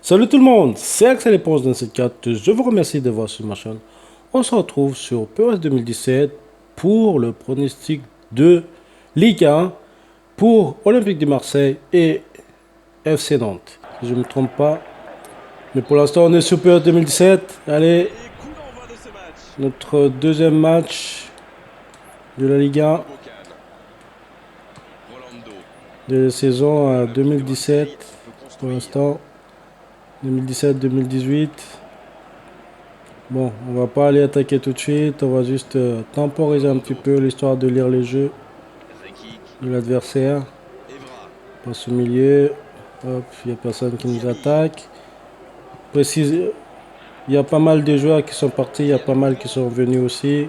Salut tout le monde, c'est Axel Éponge dans cette carte. Je vous remercie de voir sur ma chaîne. On se retrouve sur PES 2017 pour le pronostic de Ligue 1 pour Olympique de Marseille et FC Nantes. Si je ne me trompe pas. Mais pour l'instant, on est sur PES 2017. Allez, notre deuxième match de la Ligue 1 de la saison 2017 pour l'instant. 2017-2018. Bon, on va pas aller attaquer tout de suite, on va juste temporiser un petit peu l'histoire de lire les jeux de l'adversaire. Passe au milieu, hop, il n'y a personne qui nous attaque. Précise, il y a pas mal de joueurs qui sont partis, il y a pas mal qui sont venus aussi.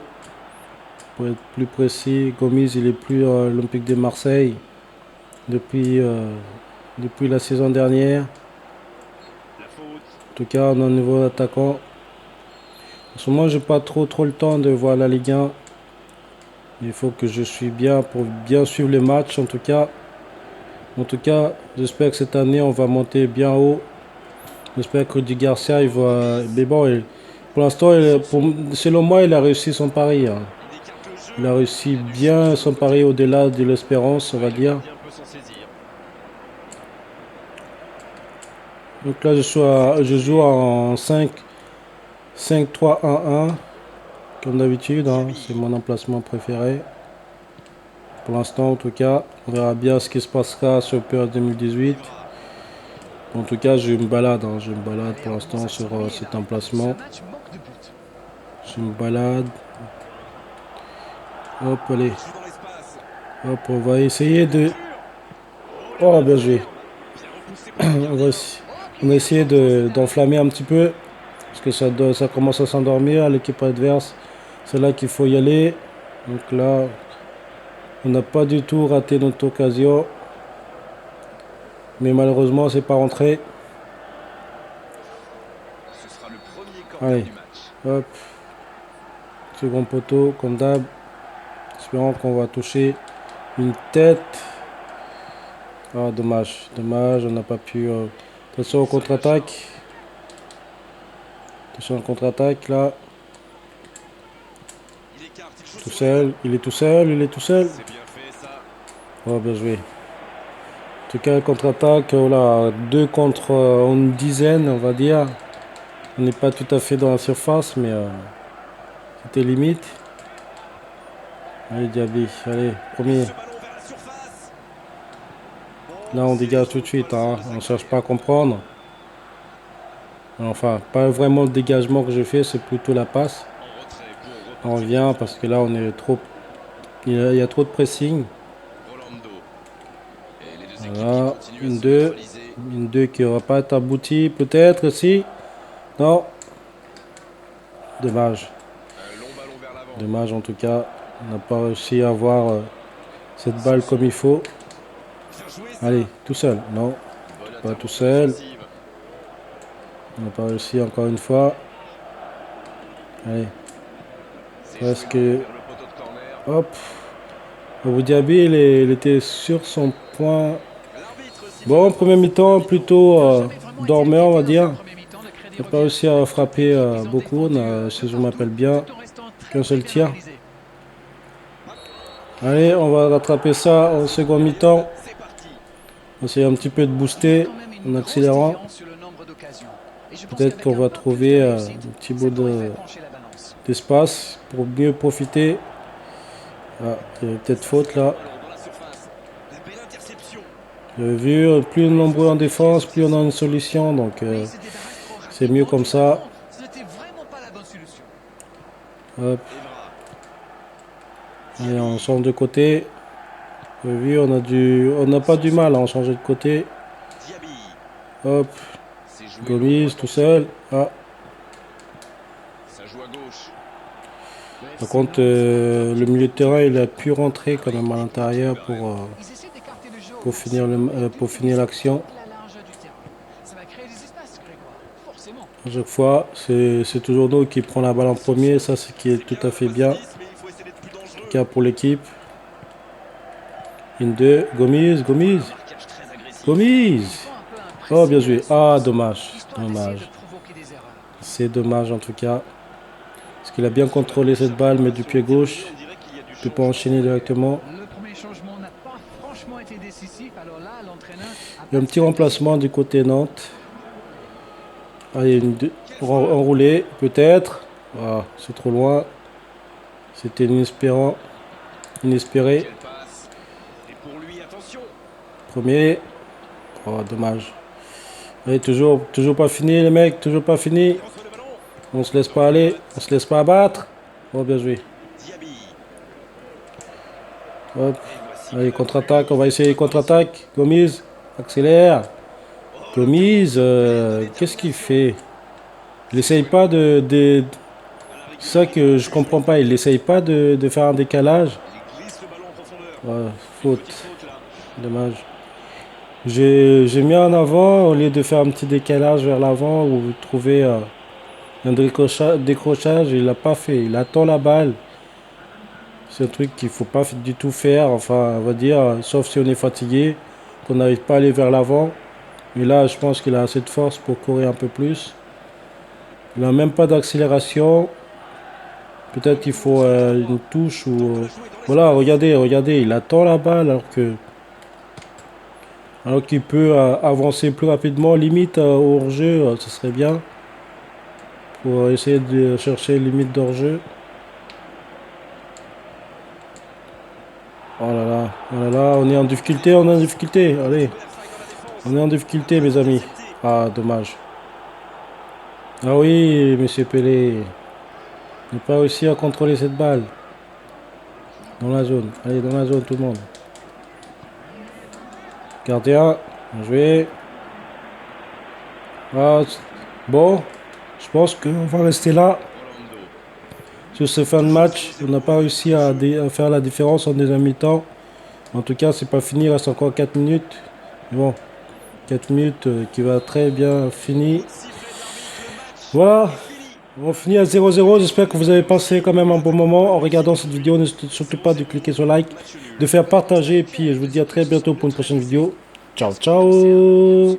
Pour être plus précis, Gomis il est plus à l'Olympique de Marseille depuis la saison dernière. En tout cas, on a un nouveau attaquant. En ce moment, j'ai pas trop le temps de voir la Ligue 1. Il faut que je suis bien pour bien suivre les matchs. En tout cas, j'espère que cette année, on va monter bien haut. J'espère que Rudy Garcia, il va. Mais bon, pour l'instant, selon moi, il a réussi son pari. Hein. Il a réussi bien son pari au-delà de l'espérance, on va dire. Donc là, je joue en 5-3-1-1. Comme d'habitude, hein, c'est mon emplacement préféré. Pour l'instant, en tout cas, on verra bien ce qui se passera sur PES 2018. En tout cas, je me balade, hein, je me balade pour l'instant sur cet emplacement. Je me balade. Hop, allez. Hop, on va essayer de... Oh, bien joué. On va essayer d'enflammer un petit peu. Parce que ça commence à s'endormir, l'équipe adverse. C'est là qu'il faut y aller. Donc là, on n'a pas du tout raté notre occasion. Mais malheureusement, c'est pas rentré. Allez, hop. Second poteau, comme d'hab. Espérons qu'on va toucher une tête. Ah, dommage, dommage, on n'a pas pu... Attention au contre-attaque. Attention au contre-attaque, là. Tout seul, il est tout seul, il est tout seul. Oh, bien joué. En tout cas, contre-attaque, voilà, 2 contre une dizaine, on va dire. On n'est pas tout à fait dans la surface, mais c'était limite. Allez, Diaby, allez, premier. Là, on dégage tout de suite, hein. On ne cherche pas à comprendre. Enfin, pas vraiment le dégagement que je fais, c'est plutôt la passe. On revient parce que là, on est trop... Il y a trop de pressing. Voilà, une 2. Une 2 qui n'aura pas été aboutie, peut-être, si. Non. Dommage. Dommage, en tout cas. On n'a pas réussi à avoir cette balle comme il faut. Allez, tout seul. Non, pas tout seul. On n'a pas réussi encore une fois. Allez. Presque. Hop. Abu Dhabi, il était sur son point. Bon, premier mi-temps, plutôt dormeur, on va dire. Il n'a pas réussi à frapper beaucoup. Si je m'appelle bien, qu'un seul tir. Allez, on va rattraper ça en second mi-temps. On essaie un petit peu de booster en accélérant. Peut-être qu'on va trouver un petit bout d'espace pour mieux profiter. Ah, il y a peut-être faute là. Vous avez vu, plus nombreux en défense, plus on a une solution. Donc c'est mieux comme ça. Hop. Et on change de côté. Vous avez vu, on n'a pas du mal à en changer de côté. Hop. Gomis tout seul. Ah. Par contre, le milieu de terrain, il a pu rentrer quand même à l'intérieur pour finir l'action. À chaque fois, c'est toujours nous qui prend la balle en premier. Ça, c'est qui est tout à fait bien. En tout cas pour l'équipe. Une 2, Gomis. Gomis. Oh, bien joué. Ah, dommage. Dommage. C'est dommage en tout cas. Parce qu'il a bien contrôlé cette balle, mais du pied gauche. Il ne peut pas enchaîner directement. Il y a un petit remplacement du côté Nantes. Allez, enroulé, peut-être. Ah, c'est trop loin. C'était inespéré. Premier. Oh, dommage. Allez, toujours pas fini, les mecs. Toujours pas fini. On se laisse pas aller. On se laisse pas abattre. Oh, bien joué. Hop. Allez, contre-attaque. On va essayer contre-attaque. Gomis, accélère. Gomis, qu'est-ce qu'il fait? Il essaye pas de... C'est ça que je comprends pas. Il essaye pas de faire un décalage. Ouais, faute. Dommage. J'ai mis en avant au lieu de faire un petit décalage vers l'avant ou trouver un décrochage. Il l'a pas fait. Il attend la balle. C'est un truc qu'il faut pas du tout faire. Enfin, on va dire, sauf si on est fatigué, qu'on n'arrive pas à aller vers l'avant. Mais là, je pense qu'il a assez de force pour courir un peu plus. Il n'a même pas d'accélération. Peut-être qu'il faut une touche ou... Voilà, regardez, il attend la balle alors qu'il peut avancer plus rapidement. Limite au hors-jeu, ce serait bien. Pour essayer de chercher limite d'hors-jeu. Oh là là, on est en difficulté, Allez, on est en difficulté, mes amis. Ah, dommage. Ah oui, monsieur Pelé. Il n'a pas réussi à contrôler cette balle. Dans la zone. Allez, dans la zone, tout le monde. Gardien. Bien joué. Ah, bon. Je pense qu'on va rester là. Sur ce fin de match, on n'a pas réussi à faire la différence en deuxième mi-temps. En tout cas, c'est pas fini. Il reste encore 4 minutes. Bon, 4 minutes qui va très bien finir. Voilà. On finit à 0-0. J'espère que vous avez passé quand même un bon moment en regardant cette vidéo. N'hésitez surtout pas de cliquer sur like, de faire partager. Et puis, je vous dis à très bientôt pour une prochaine vidéo. Ciao, ciao.